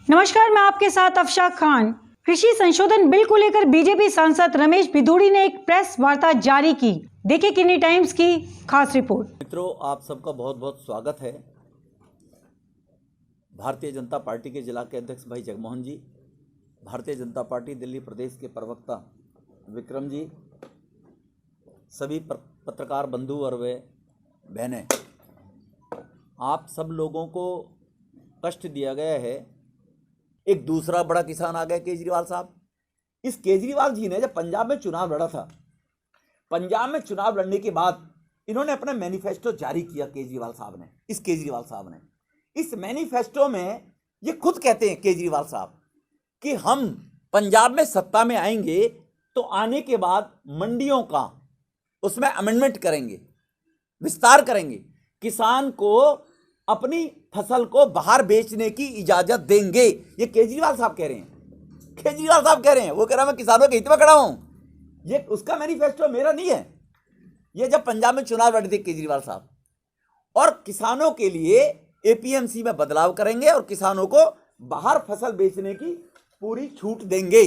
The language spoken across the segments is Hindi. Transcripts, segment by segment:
नमस्कार, मैं आपके साथ अफशा खान। कृषि संशोधन बिल को लेकर बीजेपी सांसद रमेश भिदोड़ी ने एक प्रेस वार्ता जारी की। देखिए किन्नी टाइम्स की खास रिपोर्ट। मित्रों, आप सबका बहुत बहुत स्वागत है। भारतीय जनता पार्टी के जिला के अध्यक्ष भाई जगमोहन जी, भारतीय जनता पार्टी दिल्ली प्रदेश के प्रवक्ता विक्रम जी, सभी पत्रकार बंधु और वे बहनें, आप सब लोगों को कष्ट दिया गया है। एक दूसरा बड़ा किसान आ गया, केजरीवाल साहब। इस केजरीवाल जी ने जब पंजाब में चुनाव लड़ा था, पंजाब में चुनाव लड़ने के बाद इन्होंने अपना मैनिफेस्टो जारी किया। केजरीवाल साहब ने इस मैनिफेस्टो में ये खुद कहते हैं, केजरीवाल साहब, कि हम पंजाब में सत्ता में आएंगे तो आने के बाद मंडियों का उसमें अमेंडमेंट करेंगे, विस्तार करेंगे, किसान को अपनी फसल को बाहर बेचने की इजाजत देंगे। ये केजरीवाल साहब कह रहे हैं। वो कह रहा है मैं किसानों के हित में खड़ा हूं। ये उसका मैनिफेस्टो, मेरा नहीं है। ये जब पंजाब में चुनाव लड़े थे केजरीवाल साहब, और किसानों के लिए एपीएमसी में बदलाव करेंगे और किसानों को बाहर फसल बेचने की पूरी छूट देंगे।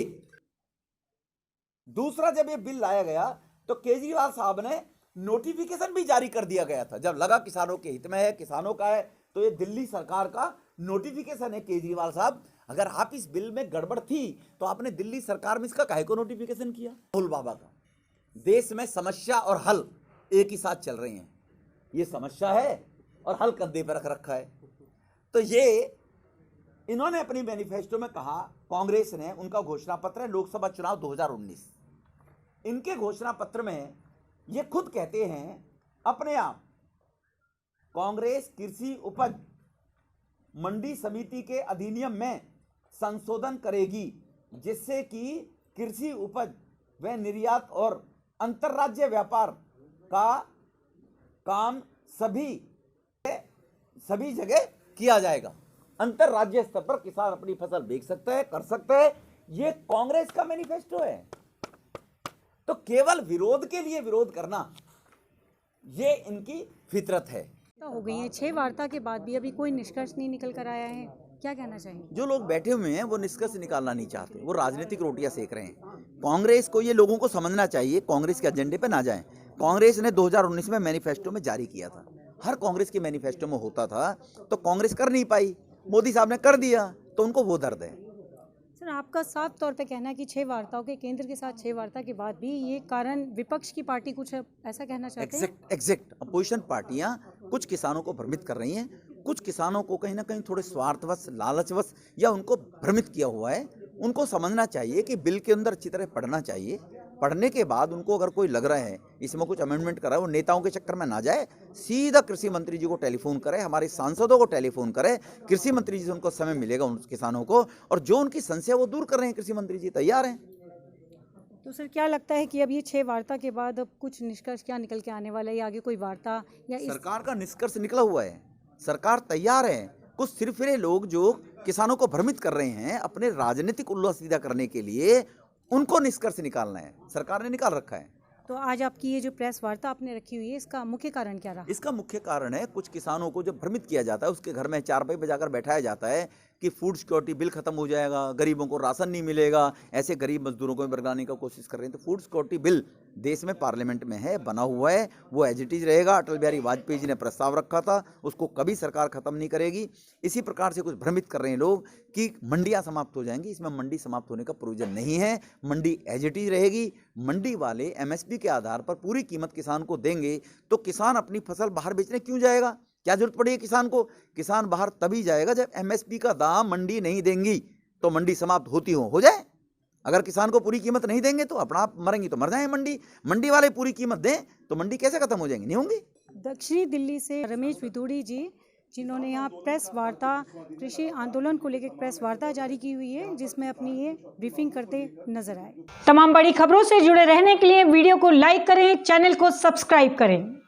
दूसरा, जब ये बिल लाया गया तो केजरीवाल साहब ने नोटिफिकेशन भी जारी कर दिया गया था। जब लगा किसानों के हित में है, किसानों का है, तो ये दिल्ली सरकार का नोटिफिकेशन है। केजरीवाल साहब, अगर आप इस बिल में गड़बड़ थी तो आपने दिल्ली सरकार में इसका काहे को नोटिफिकेशन किया? राहुल बाबा का देश में समस्या और हल एक ही साथ चल रही हैं। ये समस्या है और हल कंधे पर रख रखा है। तो ये इन्होंने अपनी मैनिफेस्टो में कहा, कांग्रेस ने, उनका घोषणा पत्र है लोकसभा चुनाव 2019। इनके घोषणा पत्र में ये खुद कहते हैं अपने आप, कांग्रेस कृषि उपज मंडी समिति के अधिनियम में संशोधन करेगी, जिससे कि कृषि उपज व निर्यात और अंतर्राज्य व्यापार का काम सभी जगह किया जाएगा। अंतर्राज्य स्तर पर किसान अपनी फसल बेच सकता है, कर सकता है। ये कांग्रेस का मैनिफेस्टो है। तो केवल विरोध के लिए विरोध करना, ये इनकी फितरत है। हो गई है 6 वार्ता के बाद भी अभी कोई निष्कर्ष नहीं निकल कर आया है, क्या कहना चाहिए? जो लोग बैठे हुए हैं वो निष्कर्ष निकालना नहीं चाहते, वो राजनीतिक रोटियां सेक रहे हैं। कांग्रेस को ये लोगों को समझना चाहिए, कांग्रेस के एजेंडे पे ना जाएं। कांग्रेस ने 2019 में मैनिफेस्टो में जारी किया था। हर कांग्रेस के मैनिफेस्टो में होता था, तो कांग्रेस कर नहीं पाई, मोदी साहब ने कर दिया, तो उनको वो दर्द है। सर, आपका साफ तौर पे कहना है कि 6 वार्ताओं के, केंद्र के साथ 6 वार्ता के बाद भी ये कारण विपक्ष की पार्टी कुछ ऐसा कहना चाहते हैं? एग्जैक्ट अपोजिशन पार्टियां कुछ किसानों को भ्रमित कर रही हैं। कुछ किसानों को कहीं ना कहीं थोड़े स्वार्थवश, लालचवश, या उनको भ्रमित किया हुआ है। उनको समझना चाहिए कि बिल के अंदर अच्छी तरह पढ़ना चाहिए। पढ़ने के बाद उनको अगर कोई लग रहा है इसमें कुछ अमेंडमेंट करा है, वो नेताओं के चक्कर में ना जाए, सीधा कृषि मंत्री जी को टेलीफोन करे, हमारे सांसदों को टेलीफोन करे। कृषि मंत्री जी से उनको समय मिलेगा उन किसानों को, और जो उनकी संशय वो दूर कर रहे हैं, कृषि मंत्री जी तैयार हैं। तो सर, क्या लगता है कि अब ये 6 वार्ता के बाद अब कुछ निष्कर्ष क्या निकल के आने वाला है, या आगे कोई वार्ता या सरकार का निष्कर्ष निकला हुआ है, सरकार तैयार है। कुछ सिरफिरे लोग जो किसानों को भ्रमित कर रहे हैं अपने राजनीतिक उल्लू सीधा करने के लिए, उनको निष्कर्ष निकालना है। सरकार ने निकाल रखा है। तो आज आपकी ये जो प्रेस वार्ता आपने रखी हुई है, इसका मुख्य कारण क्या रहा? इसका मुख्य कारण है, कुछ किसानों को जब भ्रमित किया जाता है, उसके घर में चारपाई बजाकर बैठाया जाता है कि फूड सिक्योरिटी बिल खत्म हो जाएगा, गरीबों को राशन नहीं मिलेगा, ऐसे गरीब मजदूरों को बरगलाने का कोशिश कर रहे हैं। तो फूड सिक्योरिटी बिल देश में पार्लियामेंट में है, बना हुआ है, वो एज इट इज रहेगा। अटल बिहारी वाजपेयी जी ने प्रस्ताव रखा था, उसको कभी सरकार खत्म नहीं करेगी। इसी प्रकार से कुछ भ्रमित कर रहे हैं लोग कि मंडियां समाप्त हो जाएंगी। इसमें मंडी समाप्त होने का प्रोविजन नहीं है। मंडी एज इट इज रहेगी। मंडी वाले एमएसपी के आधार पर पूरी कीमत किसान को देंगे, तो किसान अपनी फसल बाहर बेचने क्यों जाएगा? क्या जरूरत पड़ेगी किसान को? किसान बाहर तभी जाएगा जब एमएसपी का दाम मंडी नहीं देंगी, तो मंडी समाप्त होती हो जाए। अगर किसान को पूरी कीमत नहीं देंगे तो अपना आप मरेंगी तो मर जाए। मंडी वाले पूरी कीमत दें तो मंडी कैसे खत्म हो जाएंगी? नहीं होंगी। दक्षिणी दिल्ली से रमेश भिदोड़ी जी, जिन्होंने यहाँ प्रेस वार्ता, कृषि आंदोलन को लेकर प्रेस वार्ता जारी की हुई है, जिसमें अपनी ये ब्रीफिंग करते नजर आए। तमाम बड़ी खबरों से जुड़े रहने के लिए वीडियो को लाइक करें, चैनल को सब्सक्राइब करें।